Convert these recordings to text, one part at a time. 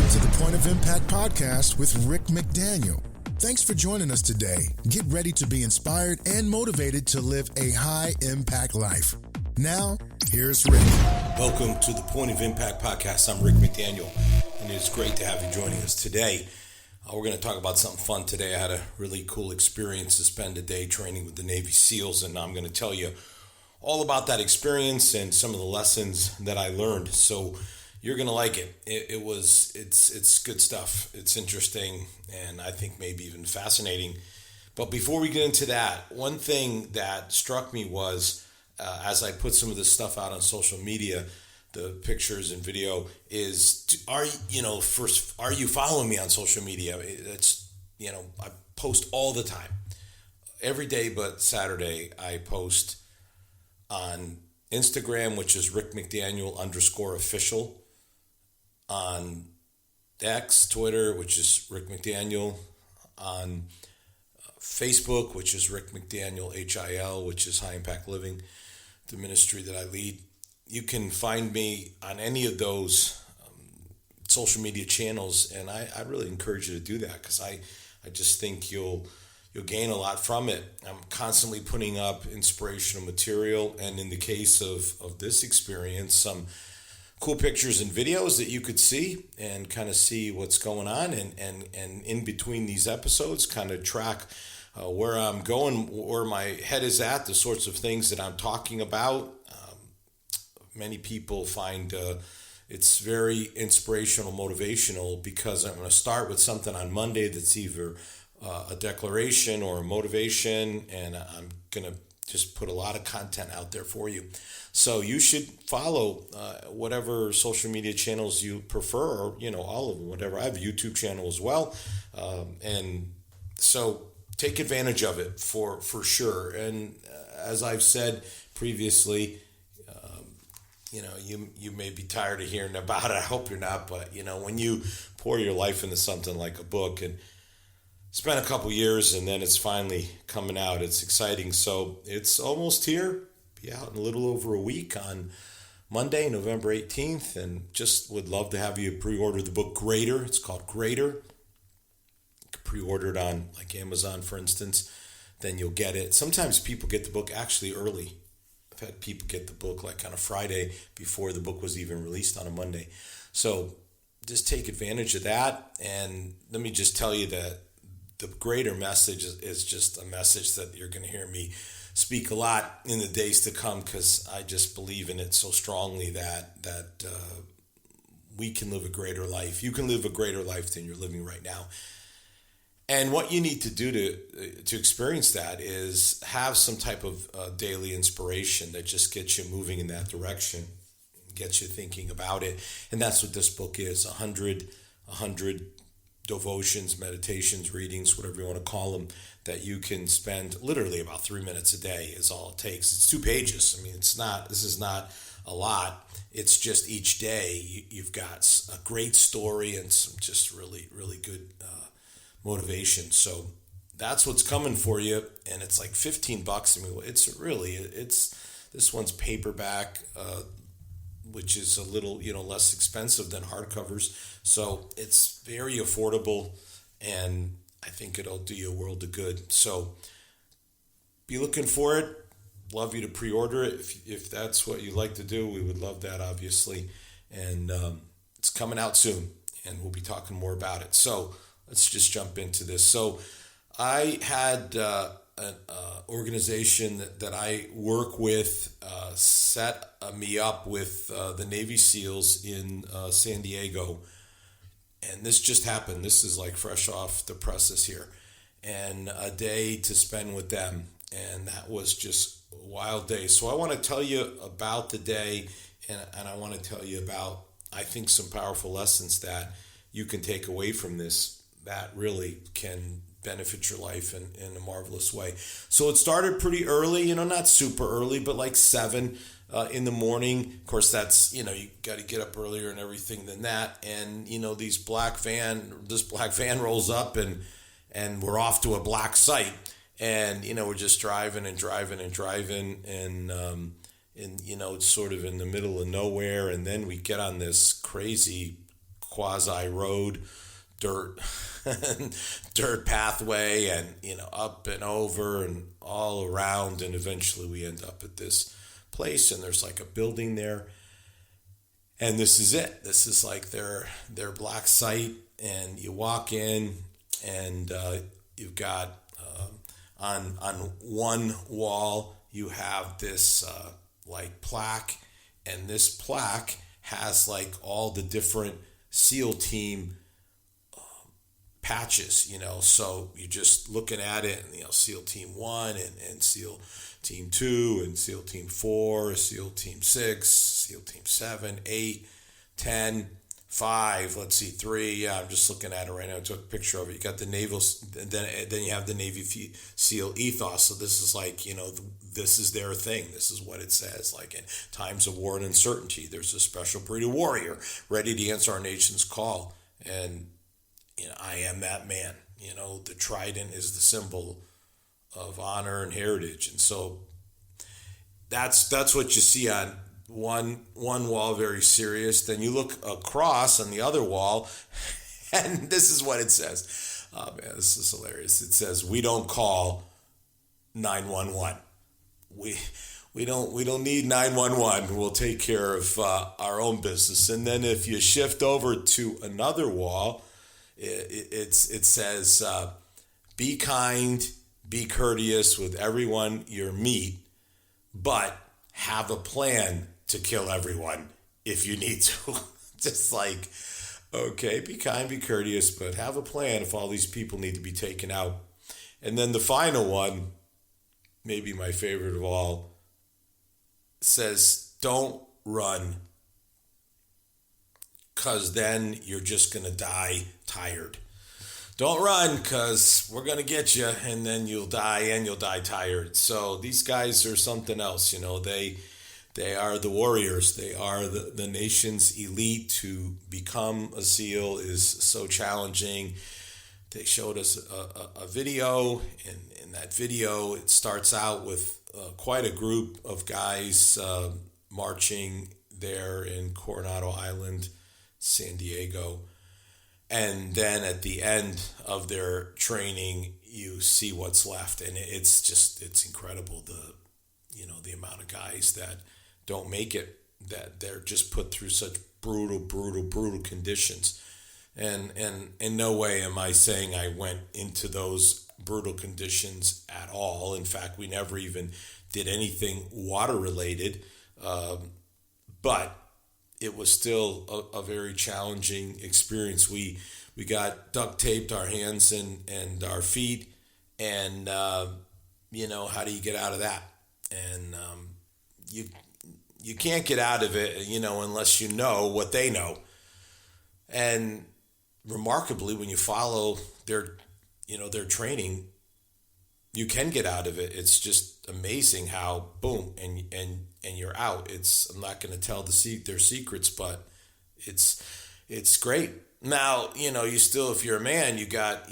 to the Point of Impact podcast with Rick McDaniel. Thanks for joining us today. Get ready to be inspired and motivated to live a high-impact life. Now, here's Rick. Welcome to the Point of Impact podcast. I'm Rick McDaniel, and it's great to have you joining us today. We're going to talk about something fun today. I had a really cool experience to spend a day training with the Navy SEALs, and I'm going to tell you all about that experience and some of the lessons that I learned. So you're going to like it. It's good stuff. It's interesting, and I think maybe even fascinating. But before we get into that, one thing that struck me was, as I put some of this stuff out on social media, the pictures and video, are you following me on social media? I post all the time, every day but Saturday. I post on Instagram, which is Rick McDaniel _official, on X, Twitter, which is Rick McDaniel, on Facebook, which is Rick McDaniel HIL, which is High Impact Living, the ministry that I lead. You can find me on any of those social media channels, and I really encourage you to do that, because I just think you'll gain a lot from it. I'm constantly putting up inspirational material, and in the case of this experience, some cool pictures and videos that you could see and kind of see what's going on, and in between these episodes, kind of track where I'm going, where my head is at, the sorts of things that I'm talking about. Many people find it's very inspirational, motivational, because I'm going to start with something on Monday that's either a declaration or a motivation, and I'm going to just put a lot of content out there for you. So you should follow whatever social media channels you prefer, or all of them, whatever. I have a YouTube channel as well, and so take advantage of it for sure. And as I've said previously, you may be tired of hearing about it. I hope you're not, but when you pour your life into something like a book and spend a couple years and then it's finally coming out, it's exciting. So it's almost here. Be out in a little over a week on Monday, November 18th, and just would love to have you pre-order the book Greater. It's called Greater. You can pre-order it on like Amazon, for instance. Then you'll get it. Sometimes people get the book actually early. I've had people get the book like on a Friday before the book was even released on a Monday. So just take advantage of that. And let me just tell you that the Greater message is just a message that you're going to hear me speak a lot in the days to come, because I just believe in it so strongly that we can live a greater life. You can live a greater life than you're living right now. And what you need to do to experience that is have some type of daily inspiration that just gets you moving in that direction, gets you thinking about it. And that's what this book is, 100 devotions, meditations, readings, whatever you want to call them, that you can spend literally about 3 minutes a day is all it takes. It's 2 pages. I mean, this is not a lot. It's just each day you've got a great story and some just really, really good motivation. So that's what's coming for you, and it's like $15. I mean, it's this one's paperback, which is a little less expensive than hardcovers. So it's very affordable, and I think it'll do you a world of good. So be looking for it. Love you to pre-order it if that's what you like to do. We would love that, obviously, and it's coming out soon, and we'll be talking more about it. So let's just jump into this. So I had an organization that I work with set me up with the Navy SEALs in San Diego. And this just happened. This is like fresh off the presses here. And a day to spend with them. And that was just a wild day. So I want to tell you about the day, and I want to tell you about, I think, some powerful lessons that you can take away from this that really can benefit your life in a marvelous way. So it started pretty early, not super early, but like 7 in the morning. Of course, that's, you got to get up earlier and everything than that. And, this black van rolls up and we're off to a black site. And, we're just driving and it's sort of in the middle of nowhere. And then we get on this crazy quasi road, dirt, dirt pathway, and up and over and all around, and eventually we end up at this place, and there's like a building there, and this is it. This is like their black site, and you walk in, and you've got on one wall you have this like plaque, and this plaque has like all the different SEAL team patches, so you're just looking at it, and SEAL Team 1 and SEAL Team 2 and SEAL Team 4, SEAL Team 6, SEAL Team 7, 8, 10, 5, let's see, 3. Yeah, I'm just looking at it right now. I took a picture of it. You got the naval, then you have the Navy SEAL ethos. So this is like, this is their thing. This is what it says. Like, in times of war and uncertainty, there's a special breed of warrior ready to answer our nation's call. And I am that man. The trident is the symbol of honor and heritage, and so that's what you see on one wall, very serious. Then you look across on the other wall, and this is what it says. Oh man, this is hilarious. It says, "We don't call 911. We don't need 911. We'll take care of our own business." And then if you shift over to another wall, it says, "Be kind, be courteous with everyone you meet, but have a plan to kill everyone if you need to." Just like, okay, be kind, be courteous, but have a plan if all these people need to be taken out. And then the final one, maybe my favorite of all, says, "Don't run, because then you're just going to die tired. Don't run, because we're going to get you, and then you'll die, and you'll die tired." So these guys are something else. They are the warriors. They are the nation's elite. To become a SEAL is so challenging. They showed us a video, and in that video, it starts out with quite a group of guys marching there in Coronado Island, San Diego. And then at the end of their training, you see what's left, and it's incredible, the amount of guys that don't make it, that they're just put through such brutal conditions. And in no way am I saying I went into those brutal conditions at all. In fact, we never even did anything water related, but it was still a very challenging experience. We got duct taped our hands and our feet, and how do you get out of that? And you can't get out of it, unless you know what they know. And remarkably, when you follow their training, you can get out of it. It's just amazing how boom, and you're out. I'm not going to tell their secrets, but it's great. Now, you still, if you're a man, you got,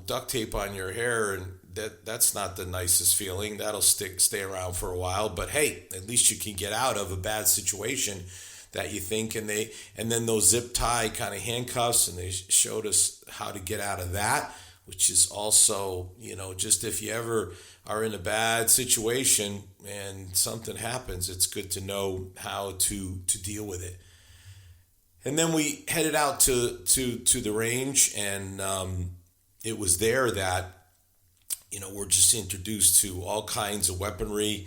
duct tape on your hair, and that's not the nicest feeling. That'll stay around for a while, but hey, at least you can get out of a bad situation that you think, and then those zip tie kind of handcuffs, and they showed us how to get out of that, which is also, just if you ever are in a bad situation and something happens, it's good to know how to deal with it. And then we headed out to the range, and it was there that, we're just introduced to all kinds of weaponry,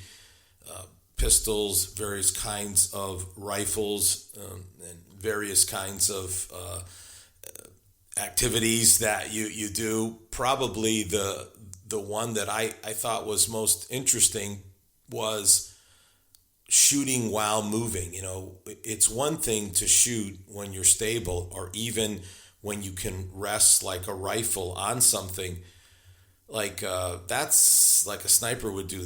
pistols, various kinds of rifles, and various kinds of activities that you do. Probably the one that I thought was most interesting was shooting while moving. It's one thing to shoot when you're stable, or even when you can rest like a rifle on something. Like that's like a sniper would do.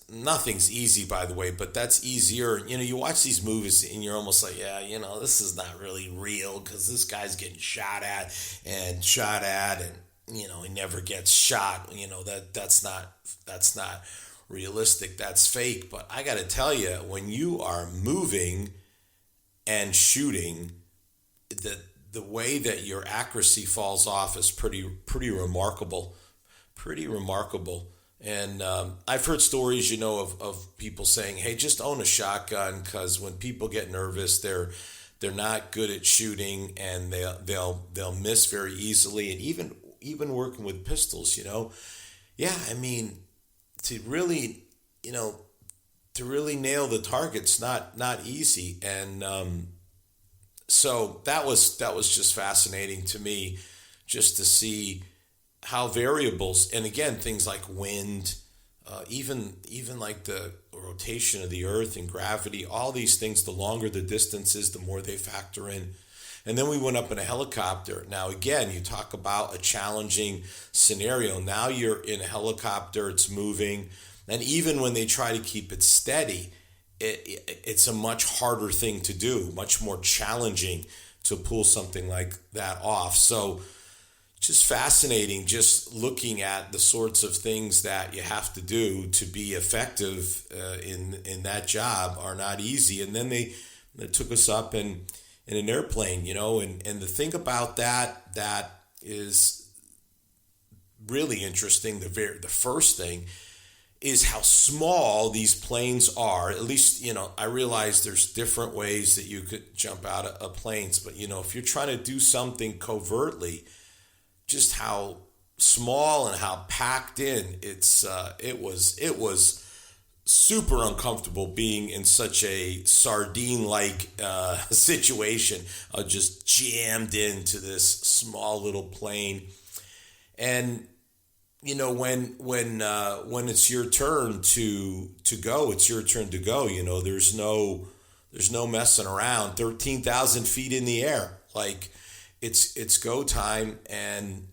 Nothing's easy, by the way, but that's easier. You watch these movies and you're almost like, yeah, this is not really real, because this guy's getting shot at, and he never gets shot. That's not realistic. That's fake. But I got to tell you, when you are moving and shooting, the the way that your accuracy falls off is pretty remarkable, pretty remarkable. And I've heard stories, of people saying, "Hey, just own a shotgun because when people get nervous, they're not good at shooting and they'll miss very easily." And even working with pistols, yeah, I mean, to really nail the target's not easy. And so that was just fascinating to me, just to see how variables, and again, things like wind, even like the rotation of the earth and gravity, all these things, the longer the distance is, the more they factor in. And then we went up in a helicopter. Now, again, you talk about a challenging scenario. Now you're in a helicopter, it's moving. And even when they try to keep it steady, it's a much harder thing to do, much more challenging to pull something like that off. So just fascinating, just looking at the sorts of things that you have to do to be effective in that job are not easy. And then they took us up in an airplane, and the thing about that is really interesting. The first thing is how small these planes are. At least, I realize there's different ways that you could jump out of planes, but if you're trying to do something covertly, just how small and how packed in it was super uncomfortable being in such a sardine-like situation, just jammed into this small little plane. And when it's your turn to go, it's your turn to go. There's no messing around. 13,000 feet in the air, like it's go time, and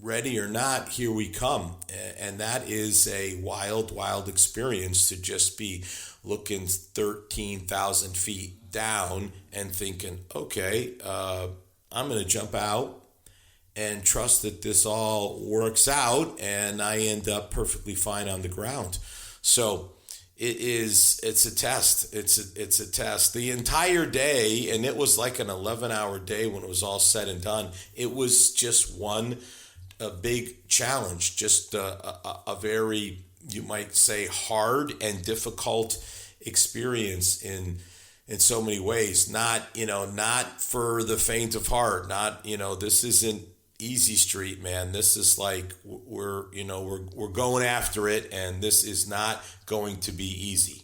ready or not, here we come. And that is a wild experience, to just be looking 13,000 feet down and thinking, okay, I'm going to jump out and trust that this all works out, and I end up perfectly fine on the ground. So it's a test. It's a test. The entire day, and it was like an 11-hour day when it was all said and done. It was just a big challenge, just a very, you might say, hard and difficult experience in so many ways. Not for the faint of heart. This isn't easy street, man. This is like we're going after it, and this is not going to be easy.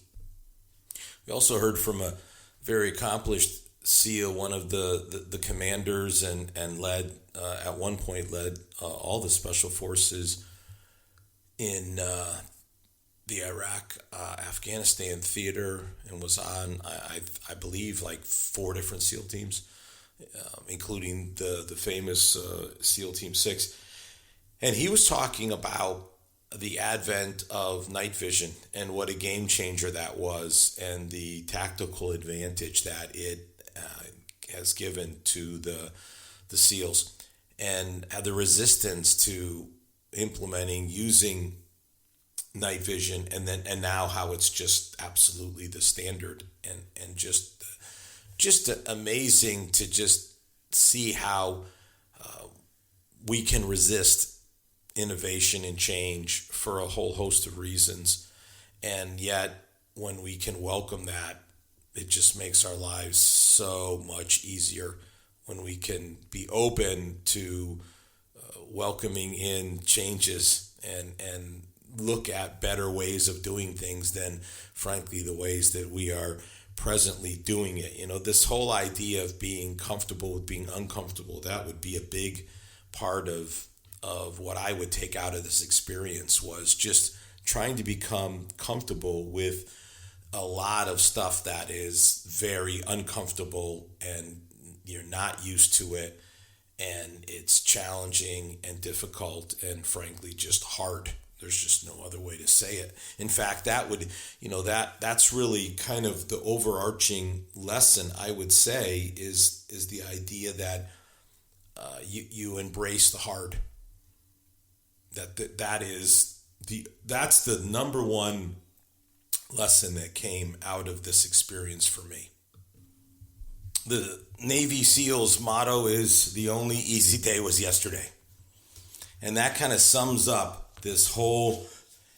We also heard from a very accomplished SEAL, one of the commanders, and led at one point all the special forces in the Iraq Afghanistan theater, and was on I believe like 4 different SEAL teams, including the famous SEAL Team 6. And he was talking about the advent of night vision and what a game changer that was, and the tactical advantage that it has given to the SEALs, and the resistance to implementing using night vision, and now how it's just absolutely the standard, and just amazing to just see how we can resist innovation and change for a whole host of reasons. And yet, when we can welcome that, it just makes our lives so much easier, when we can be open to welcoming in changes and look at better ways of doing things than, frankly, the ways that we are presently doing it. This whole idea of being comfortable with being uncomfortable, that would be a big part of what I would take out of this experience, was just trying to become comfortable with a lot of stuff that is very uncomfortable, and you're not used to it, and it's challenging and difficult, and frankly just hard. There's just no other way to say it. In fact, that would, that's really kind of the overarching lesson, I would say, is the idea that you embrace the hard. That's the number one lesson that came out of this experience for me. The Navy SEALs motto is the only easy day was yesterday. And that kind of sums up this whole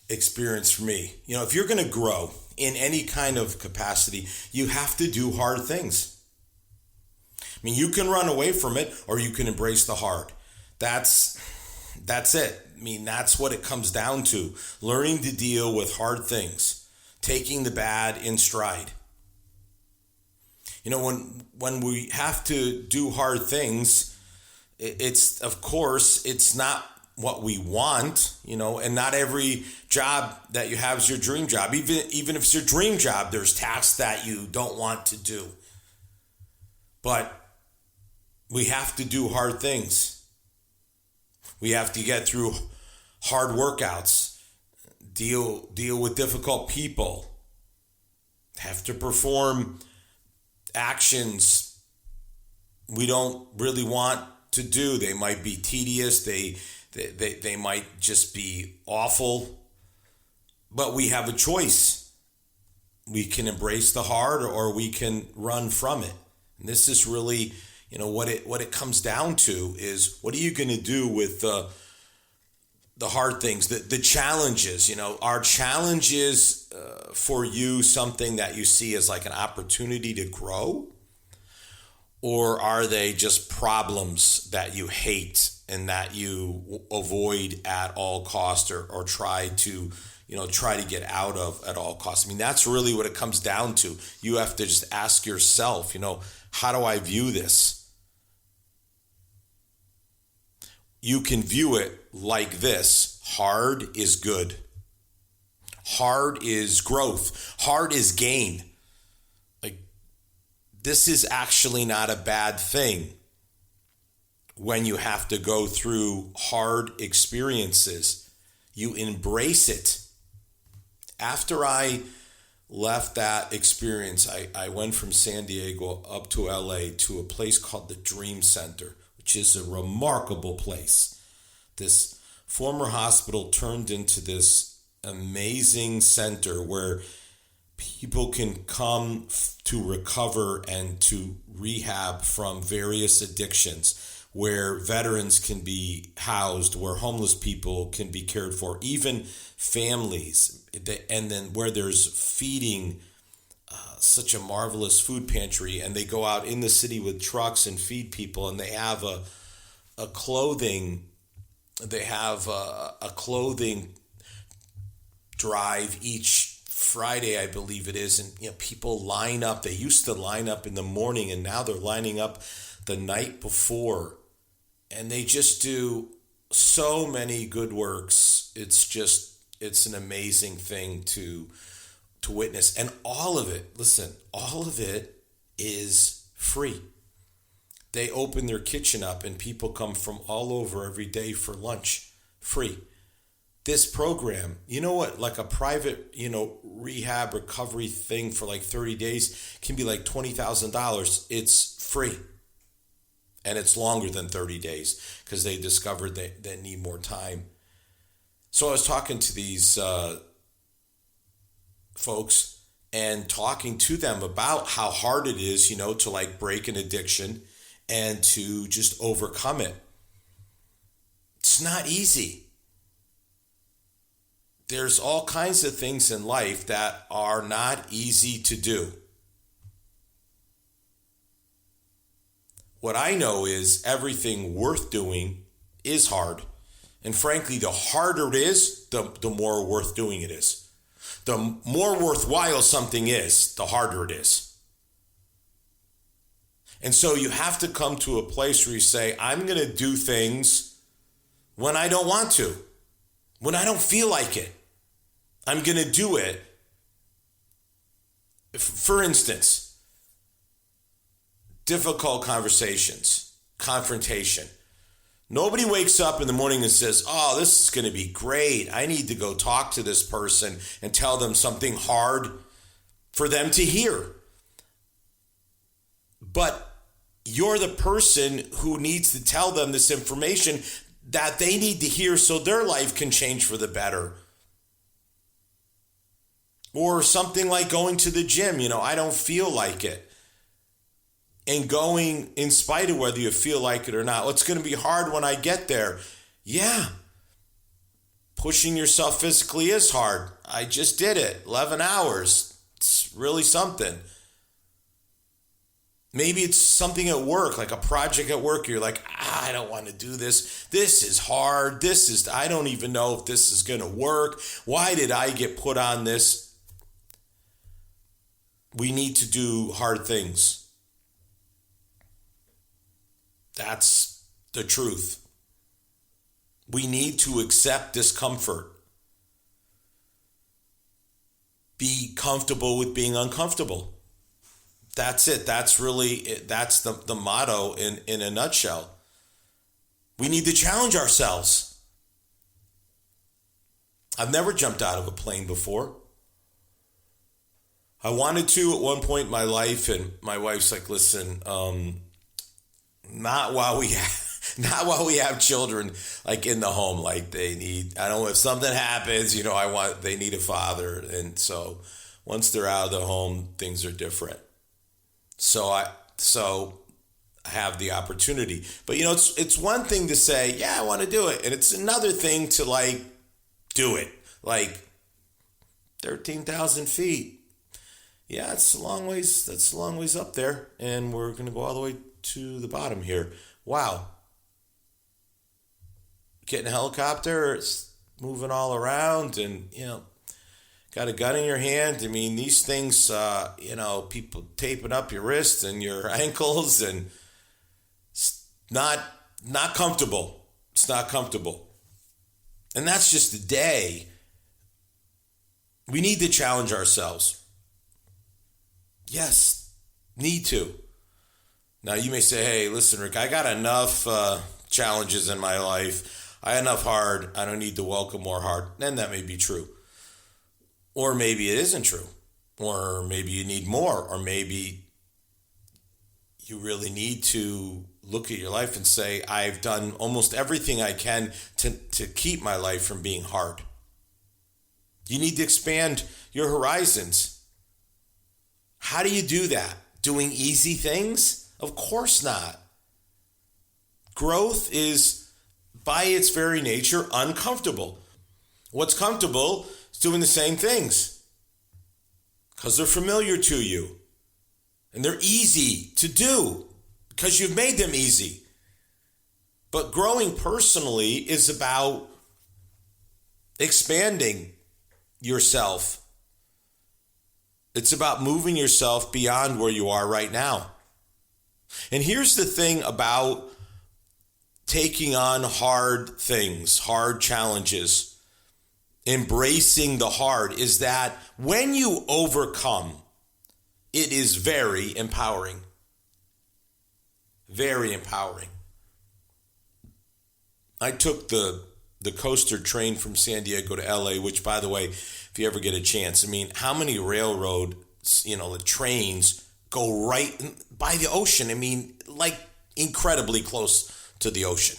experience for me. You know, if you're going to grow in any kind of capacity, you have to do hard things. I mean, you can run away from it or you can embrace the hard. That's it. I mean, that's what it comes down to. Learning to deal with hard things, taking the bad in stride. You know, when we have to do hard things, it's, of course, it's not what we want, you know, and not every job that you have is your dream job. Even if it's your dream job, there's tasks that you don't want to do. But we have to do hard things. We have to get through hard workouts, deal with difficult people, have to perform actions we don't really want to do. They might be tedious, they might just be awful, but we have a choice. We can embrace the hard or we can run from it. And this is really, you know, what it comes down to is, what are you going to do with the hard things, the challenges? You know, are challenges for you something that you see as like an opportunity to grow? Or are they just problems that you hate and that you avoid at all costs or try to get out of at all costs? I mean, that's really what it comes down to. You have to just ask yourself, you know, how do I view this? You can view it like this: hard is good. Hard is growth. Hard is gain. Like, this is actually not a bad thing when you have to go through hard experiences. You embrace it. After I left that experience, I went from San Diego up to LA to a place called the Dream Center, which is a remarkable place. This former hospital turned into this amazing center where people can come to recover and to rehab from various addictions, where veterans can be housed, where homeless people can be cared for, even families, and then where there's feeding, such a marvelous food pantry, and they go out in the city with trucks and feed people, and they have a clothing drive each Friday, I believe it is, and you know, people line up. They used to line up in the morning, and now they're lining up the night before, and they just do so many good works. It's an amazing thing to witness, and all of it is free. They open their kitchen up, and people come from all over every day for lunch, free. This program, you know what, like a private, you know, rehab recovery thing for like 30 days can be like $20,000. It's free. And it's longer than 30 days because they discovered they need more time. So I was talking to these folks and talking to them about how hard it is, you know, to like break an addiction and to just overcome it. It's not easy. There's all kinds of things in life that are not easy to do. What I know is everything worth doing is hard. And frankly, the harder it is, the more worth doing it is. The more worthwhile something is, the harder it is. And so you have to come to a place where you say, I'm going to do things when I don't want to, when I don't feel like it. I'm going to do it. For instance, difficult conversations, confrontation. Nobody wakes up in the morning and says, oh, this is going to be great. I need to go talk to this person and tell them something hard for them to hear. But you're the person who needs to tell them this information that they need to hear so their life can change for the better. Or something like going to the gym. You know, I don't feel like it. and going in spite of whether you feel like it or not. It's going to be hard when I get there. Yeah. Pushing yourself physically is hard. I just did it. 11 hours. It's really something. Maybe it's something at work, like a project at work. You're like, I don't want to do this. This is hard. I don't even know if this is going to work. Why did I get put on this? We need to do hard things. That's the truth. We need to accept discomfort. Be comfortable with being uncomfortable. That's it. That's the motto in a nutshell. We need to challenge ourselves. I've never jumped out of a plane before. I wanted to at one point in my life, and my wife's like, listen, not while we have children, like in the home, like they need, I don't know if something happens, they need a father. And so once they're out of the home, things are different. So I have the opportunity, but it's one thing to say, yeah, I want to do it. And it's another thing to do it, 13,000 feet. Yeah, that's a long ways up there. And we're going to go all the way to the bottom here. Wow. Getting a helicopter, it's moving all around and, got a gun in your hand. I mean, these things, people taping up your wrists and your ankles, and it's not comfortable. It's not comfortable. And that's just a day. We need to challenge ourselves. Yes, need to. Now, you may say, hey, listen, Rick, I got enough challenges in my life. I got enough hard. I don't need to welcome more hard. And that may be true. Or maybe it isn't true. Or maybe you need more. Or maybe you really need to look at your life and say, I've done almost everything I can to keep my life from being hard. You need to expand your horizons. How do you do that? Doing easy things? Of course not. Growth is, by its very nature, uncomfortable. What's comfortable is doing the same things because they're familiar to you and they're easy to do because you've made them easy. But growing personally is about expanding yourself. It's about moving yourself beyond where you are right now. And here's the thing about taking on hard things, hard challenges, embracing the hard, is that when you overcome, it is very empowering. Very empowering. I took the coaster train from San Diego to LA, which, by the way, if you ever get a chance, I mean, how many railroad, the trains go right by the ocean? I mean, incredibly close to the ocean.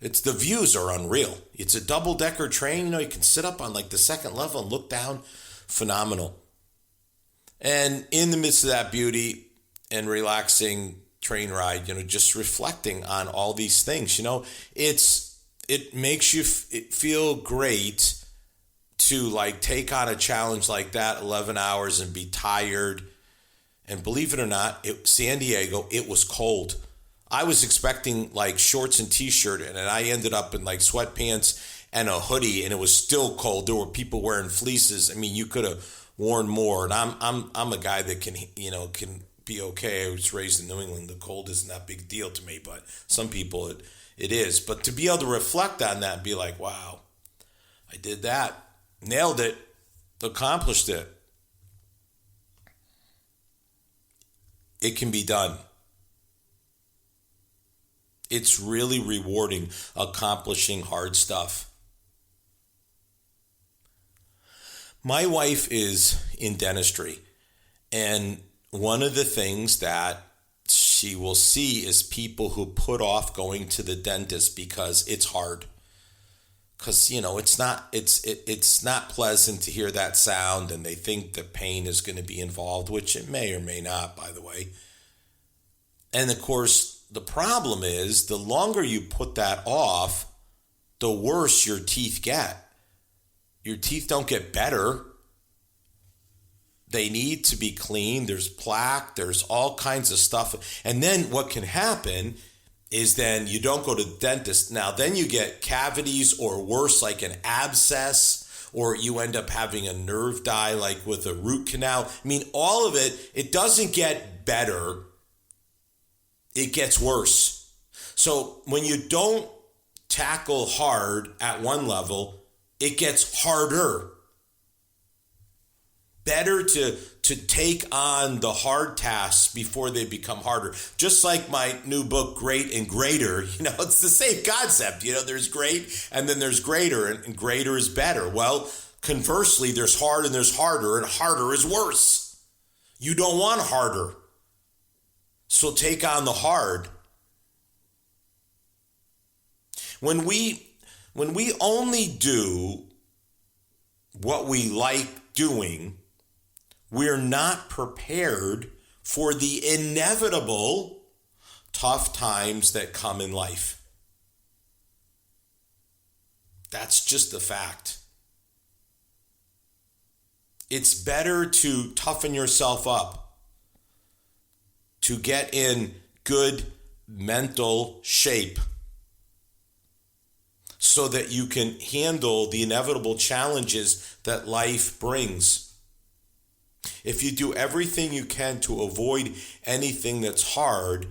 The views are unreal. It's a double-decker train. You can sit up on the second level and look down. Phenomenal. And in the midst of that beauty and relaxing train ride, just reflecting on all these things, it makes you feel great to take on a challenge like that, 11 hours, and be tired. And believe it or not, San Diego, it was cold. I was expecting shorts and t-shirt, and I ended up in sweatpants and a hoodie, and it was still cold. There were people wearing fleeces. I mean, you could have worn more. And I'm a guy that can be okay. I was raised in New England. The cold isn't that big a deal to me, but some people it is. But to be able to reflect on that and be like, wow, I did that, nailed it, accomplished it. It can be done. It's really rewarding accomplishing hard stuff. My wife is in dentistry, and one of the things that she will see is people who put off going to the dentist because it's hard. Because, it's not pleasant to hear that sound, and they think the pain is going to be involved, which it may or may not, by the way. And of course, the problem is the longer you put that off, the worse your teeth get. Your teeth don't get better. They need to be cleaned. There's plaque. There's all kinds of stuff. And then what can happen is then you don't go to the dentist. Now, then you get cavities or worse, like an abscess, or you end up having a nerve die, like with a root canal. I mean, all of it, it doesn't get better. It gets worse. So when you don't tackle hard at one level, it gets harder. Better to take on the hard tasks before they become harder. Just like my new book, Great and Greater, it's the same concept. There's great and then there's greater, and greater is better. Well, conversely, there's hard and there's harder, and harder is worse. You don't want harder. So take on the hard. When we only do what we like doing, we're not prepared for the inevitable tough times that come in life. That's just a fact. It's better to toughen yourself up, to get in good mental shape so that you can handle the inevitable challenges that life brings. If you do everything you can to avoid anything that's hard,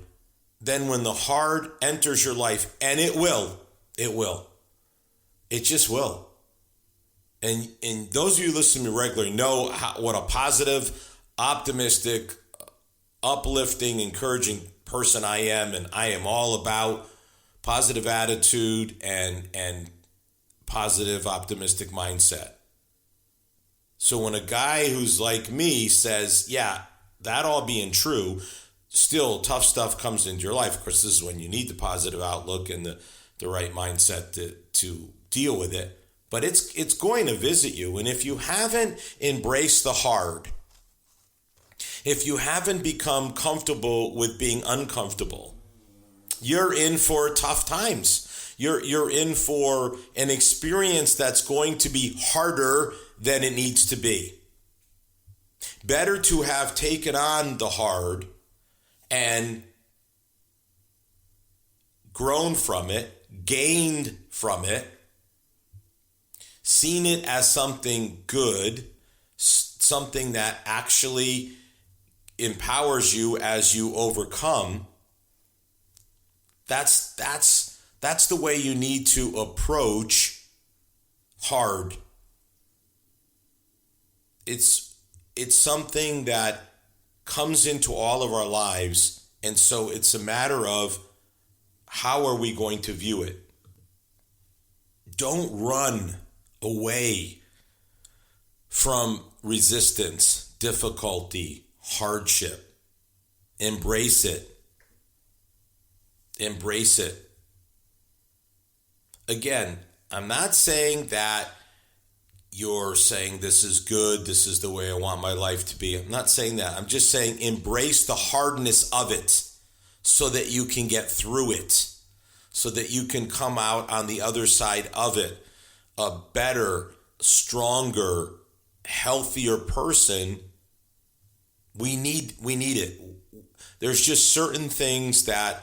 then when the hard enters your life, and it will, it just will. And those of you who listen to me regularly know what a positive, optimistic, uplifting, encouraging person I am, and I am all about positive attitude and positive, optimistic mindset. So when a guy who's like me says, yeah, that all being true, still tough stuff comes into your life. Of course, this is when you need the positive outlook and the right mindset to deal with it. But it's going to visit you. And if you haven't embraced the hard, if you haven't become comfortable with being uncomfortable, you're in for tough times. You're in for an experience that's going to be harder than it needs to be. Better to have taken on the hard and grown from it, gained from it, seen it as something good, something that actually empowers you as you overcome. That's the way you need to approach hard. It's something that comes into all of our lives, and so it's a matter of how are we going to view it. Don't run away from resistance, difficulty, hardship. Embrace it. Embrace it. Again, I'm not saying that you're saying this is good, this is the way I want my life to be. I'm not saying that. I'm just saying embrace the hardness of it so that you can get through it, so that you can come out on the other side of it a better, stronger, healthier person. We need it. There's just certain things that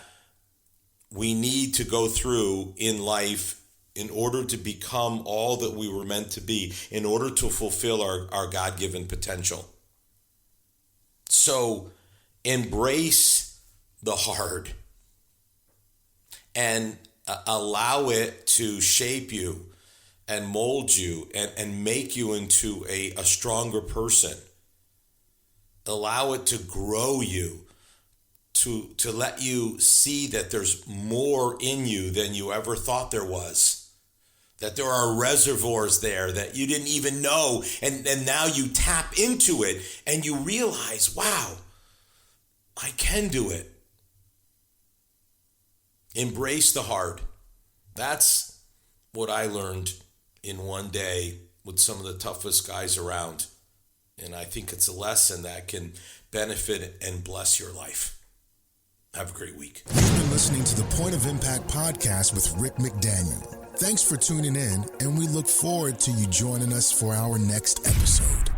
we need to go through in life in order to become all that we were meant to be, in order to fulfill our God-given potential. So embrace the hard and allow it to shape you and mold you and make you into a stronger person. Allow it to grow you, to let you see that there's more in you than you ever thought there was. That there are reservoirs there that you didn't even know, and now you tap into it and you realize, wow, I can do it. Embrace the hard. That's what I learned in one day with some of the toughest guys around. And I think it's a lesson that can benefit and bless your life. Have a great week. You've been listening to the Point of Impact podcast with Rick McDaniel. Thanks for tuning in, and we look forward to you joining us for our next episode.